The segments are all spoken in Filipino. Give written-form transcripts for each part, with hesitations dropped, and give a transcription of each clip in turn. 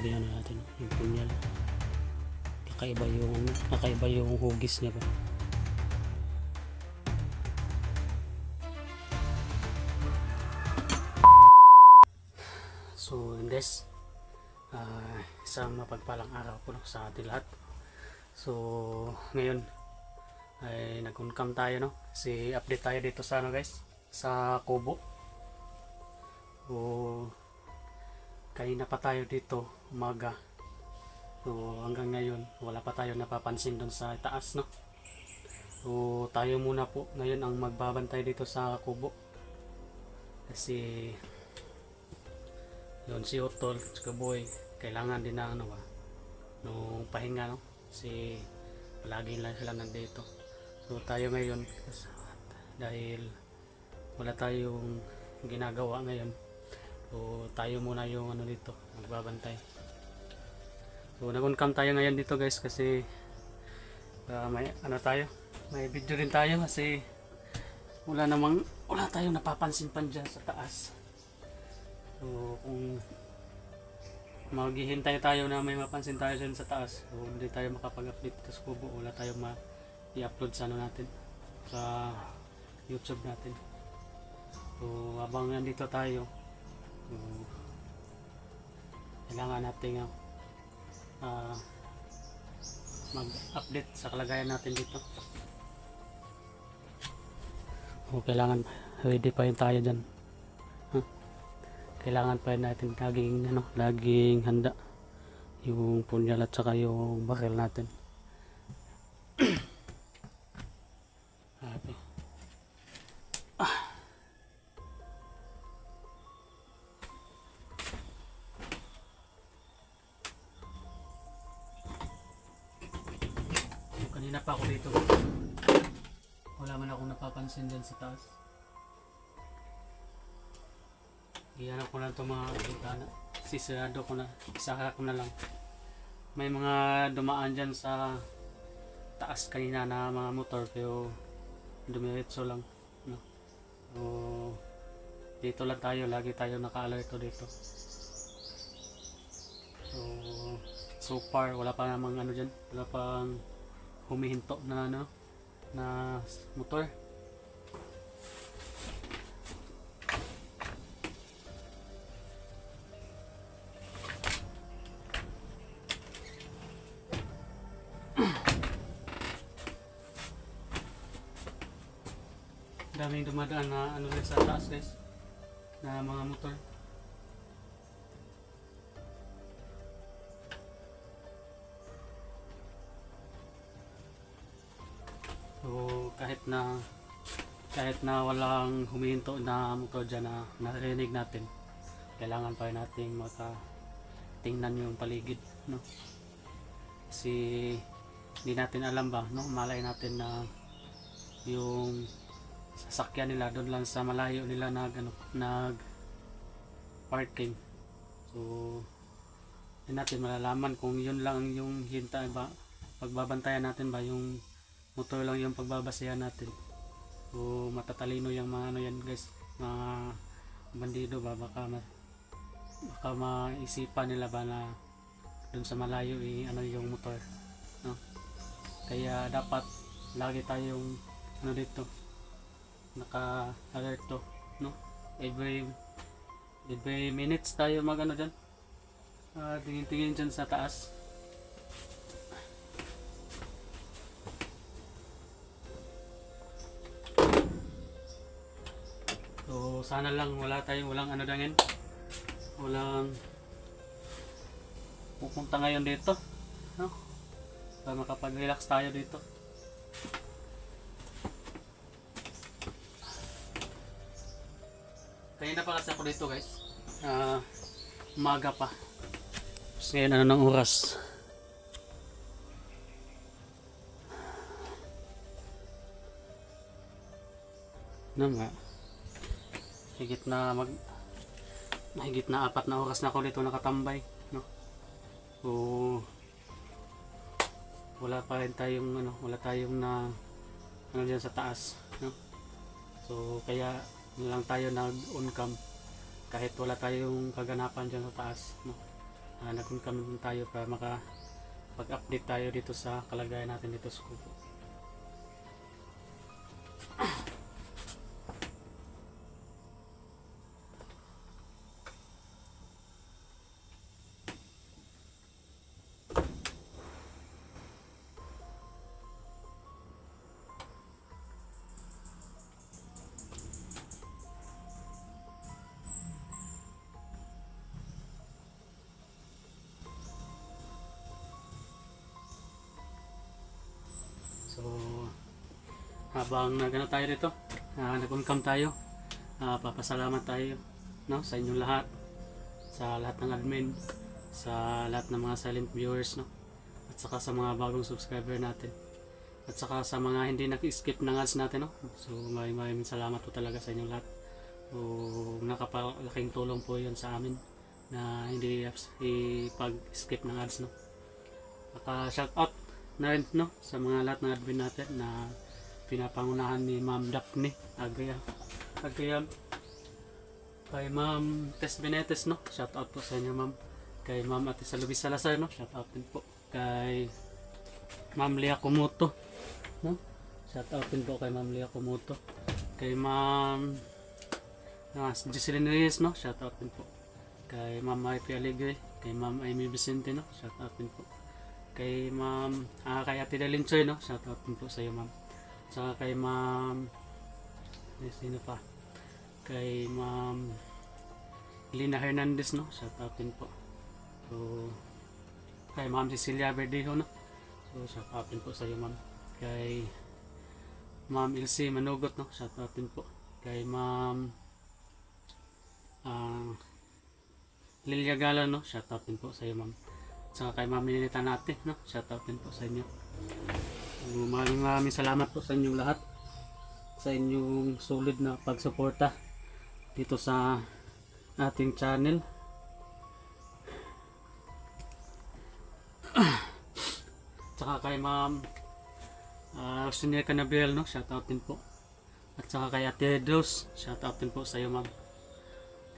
lagyan na natin yung punyal. Kakaiba yung hugis niya ba. So guys, isang mapagpalang araw po sa ating lahat. So ngayon ay nag-uncam tayo, no? Kasi update tayo dito sa guys, sa kubo. So kanina pa tayo dito umaga. So hanggang ngayon wala pa tayo napapansin doon sa taas, no? So tayo muna po ngayon ang magbabantay dito sa kubo. Kasi yun, si Otol at Boy kailangan din na nung pahinga, no? Kasi palagi lang sila nandito. So tayo ngayon, dahil wala tayong ginagawa ngayon, so tayo muna yung dito magbabantay. So nag-uncam tayo ngayon dito guys, kasi may video din tayo, kasi wala tayong napapansin pa dyan sa taas. So kung maghihintay tayo na may mapansin tayo dyan sa taas, so hindi tayo makapag-update sa kubo, wala tayong i-upload sa natin sa YouTube natin. So habang nandito tayo, so, kailangan natin mag-update sa kalagayan natin dito. So kailangan ready pa rin tayo dyan. Kailangan pa natin laging handa yung punyal at saka yung baril natin. Kanina pa ako dito, wala man akong napapansin dyan sa taas. Iyanap ko na itong mga bintana. Sisirado ko na. Isaka ko na lang. May mga dumaan dyan sa taas kanina na mga motor, pero dumiretso lang, no? So dito lang tayo. Lagi tayo naka-alerto dito. So far wala pa namang dyan. Wala pang humihinto na na motor. Daming dumadaan na rin sa taas guys, na mga motor. So kahit na walang humihinto na motor dyan na narinig natin, kailangan pa rin natin makatingnan yung paligid, no? Kasi hindi natin alam ba, no? Malay natin na yung sasakyan nila doon lang sa malayo nila nag parking. So hindi natin malalaman kung yun lang yung hintay ba, pagbabantayan natin ba yung motor lang yung pagbabasehan natin. So matatalino yung mga yan guys, mga bandido ba, baka maisipan nila ba na doon sa malayo yung motor, no? Kaya dapat lagi tayong dito naka-alerto, no? Every minutes tayo dyan, tingin-tingin dyan sa taas. So sana lang walang dangin, walang pupunta ngayon dito, no? Para makapag-relax tayo dito. Kanina pa kasi ako dito guys, umaga pa. Tapos ngayon ng oras? Higit na 4 na oras na ako dito nakatambay, no? So wala pa rin tayong dyan sa taas, no? So kaya lang tayo nag-on cam kahit wala tayong kaganapan dyan sa taas, no? nag-income tayo para makapag-update tayo dito sa kalagayan natin dito sa Kubo. So, habang nagano tayo dito, nag-income tayo, papasalamat tayo, no, sa inyong lahat, sa lahat ng admin, sa lahat ng mga silent viewers, no, at saka sa mga bagong subscriber natin, at saka sa mga hindi nag-skip ng ads natin, no. So maraming salamat po talaga sa inyong lahat. So nakapalaking tulong po yun sa amin na hindi ipag-skip ng ads, no. Shout out na rin, no, sa mga lahat ng admin natin na pinapangunahan ni Ma'am Daphne Agayam, kay Ma'am Tess Benetes, no, shout out po sa inyo, Ma'am. Kay Ma'am Ate Salubis Salazar, no, shout out din po. Kay Ma'am Lia Kumoto, no, shout out din po kay Ma'am Lia Kumoto. Kay Ma'am Jocelyn Reyes, no, shout out din po. Kay Ma'am Maripi Alegre, kay Ma'am Amy Vicente, no, shout out din po. Kay Ma'am kay Ate Dalin Choy, no, shout out din po sa iyo, Ma'am. Saka kay Ma'am sino pa? Kay Ma'am Lina Hernandez, no, shout out din po. So kay Ma'am Cecilia Verdejo, no, so shout out din po sa iyo, Ma'am. Kay Ma'am Ilse Manugot, no, shout out din po. Kay Ma'am Lilia Gala, no, shout out din po sa iyo, Ma'am. Saka kay Ma'am Ninita natin, no, shout out din po sa inyo. Maraming salamat po sa inyong lahat, sa inyong solid na pagsuporta dito sa ating channel. Saka kay Ma'am Sonia Canabel, no, shout out din po. At saka kay Ate Dos, shout out din po sa iyo, Ma'am.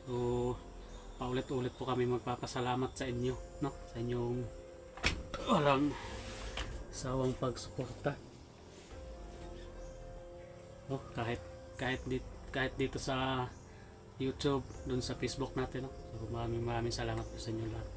So paulit-ulit po kami magpapasalamat sa inyo, no, sa inyong walang sawang pagsuporta, no, kahit dito sa YouTube, dun sa Facebook natin, no. So maraming salamat po sa inyo lahat.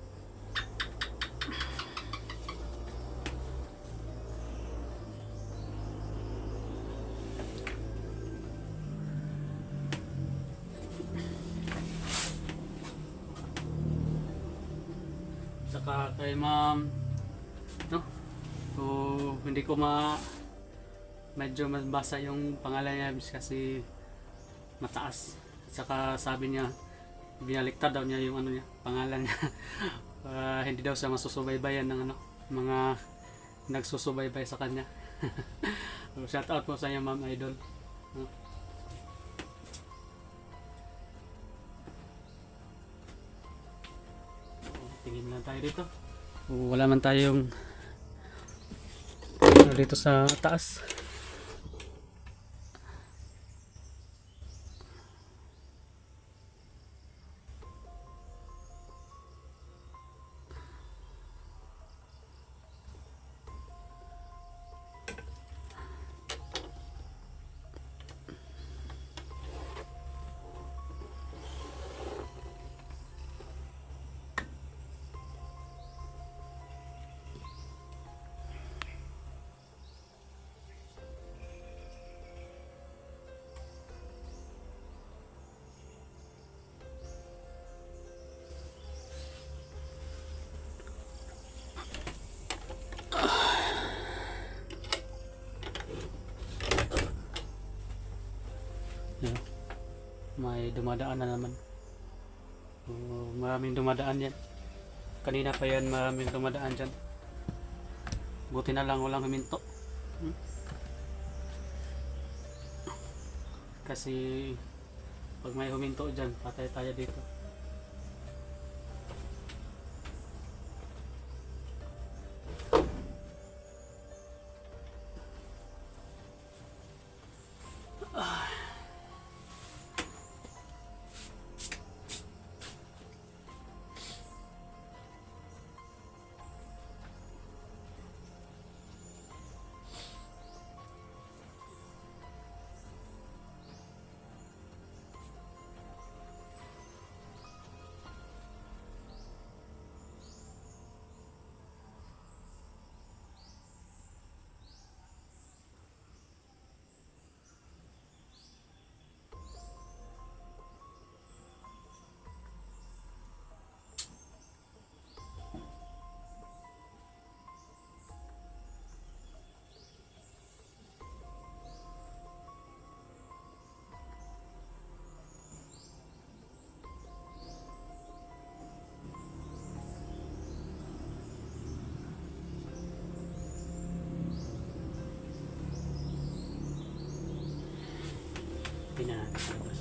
Saka kay Ma'am, no, so hindi ko medyo mabasa yung pangalan niya kasi mataas. At saka sabi niya binaliktad daw niya yung ano niya, pangalan niya. Hindi daw siya masusubaybayan ng mga nagsusubaybay sa kanya. So, shout out po sa inyo, Ma'am Idol, no? Tingin lang tayo dito. Wala man tayong dito sa taas. May dumadaan na naman. Maraming dumadaan yan. Kanina pa yan maraming dumadaan dyan. Buti na lang walang huminto. Kasi pag may huminto dyan, patay tayo dito. Tingnan natin sa labas.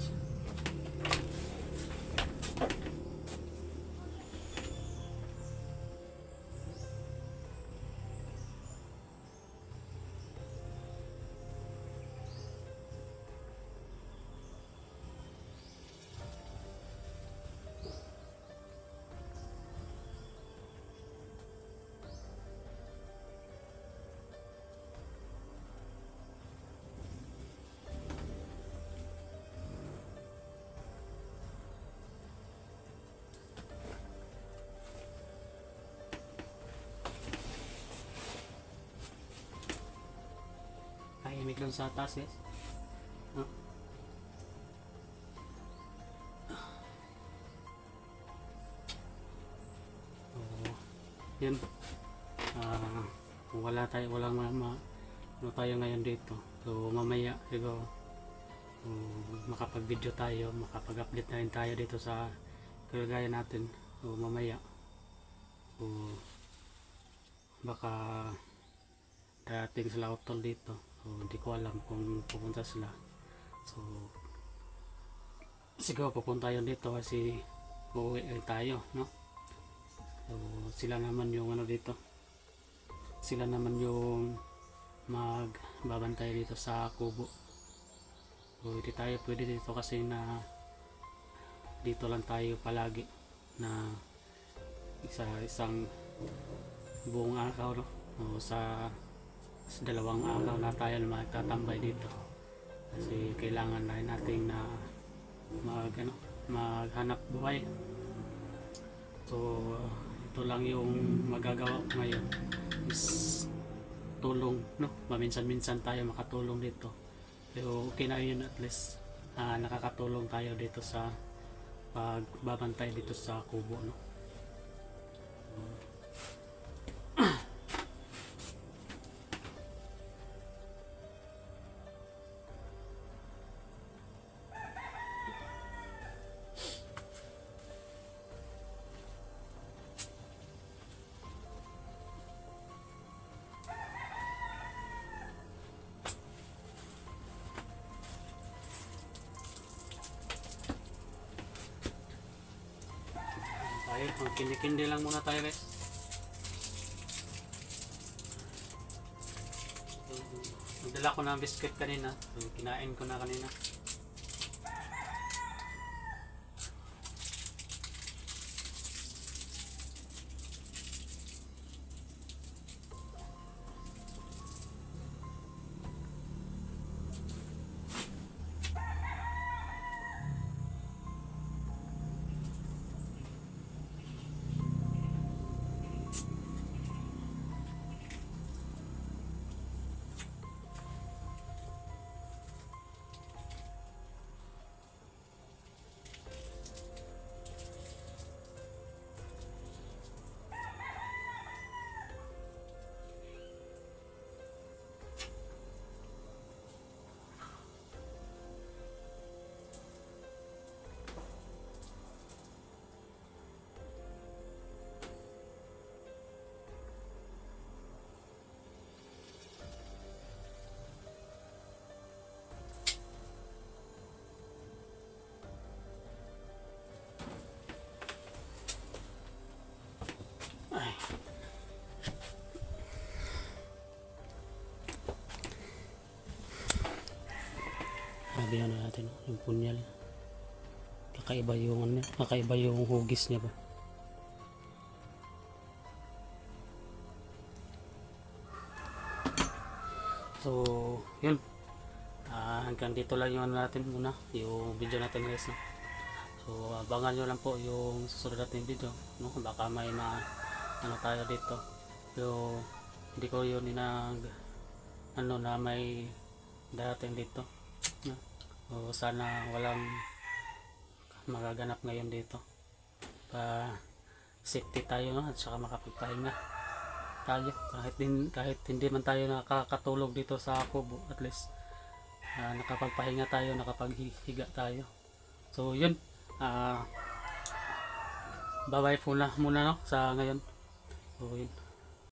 Tahimik lang sa taas, guys. No? Yun. Kung walang ano tayo ngayon dito. So mamaya siguro makapag-video tayo, makapag-update na rin tayo dito sa kalagayan natin. So mamaya baka dating sila utol dito. So hindi ko alam kung pupunta sila. So siguro pupunta yun dito kasi uuwi tayo, no? So sila naman yung ano dito. Sila naman yung magbabantay dito sa kubo. So hindi tayo pwede dito kasi na dito lang tayo palagi na isang buong araw, no? O sa dalawang araw na tayo na magtatambay dito kasi kailangan na natin na maghanap buhay. So ito lang yung magagawa ngayon is tulong, no? Maminsan-minsan tayo makatulong dito pero okay na yun, at least nakakatulong tayo dito sa pagbabantay dito sa kubo, no? Tayo, kindi-kindi lang muna tayo, guys. Nagdala ko ng biscuit kanina, so kinain ko na kanina. Sabihan na natin yung punyal. Kakaiba yung ano, kakaiba yung hugis niya ba. So, yun. Hanggang dito lang yung ano natin muna, yung video natin, guys, no? So, abangan nyo lang po yung susunod natin video, no? Baka may ano tayo dito. Pero hindi ko yun na may darating dito, no? So, sana walang magaganap ngayon dito. Safety tayo, no? At saka makapagpahinga tayo kahit hindi man tayo nakakatulog dito sa kubo, at least nakapagpahinga tayo, nakapaghiga tayo. So yun, bye bye muna, no, sa ngayon. So yun.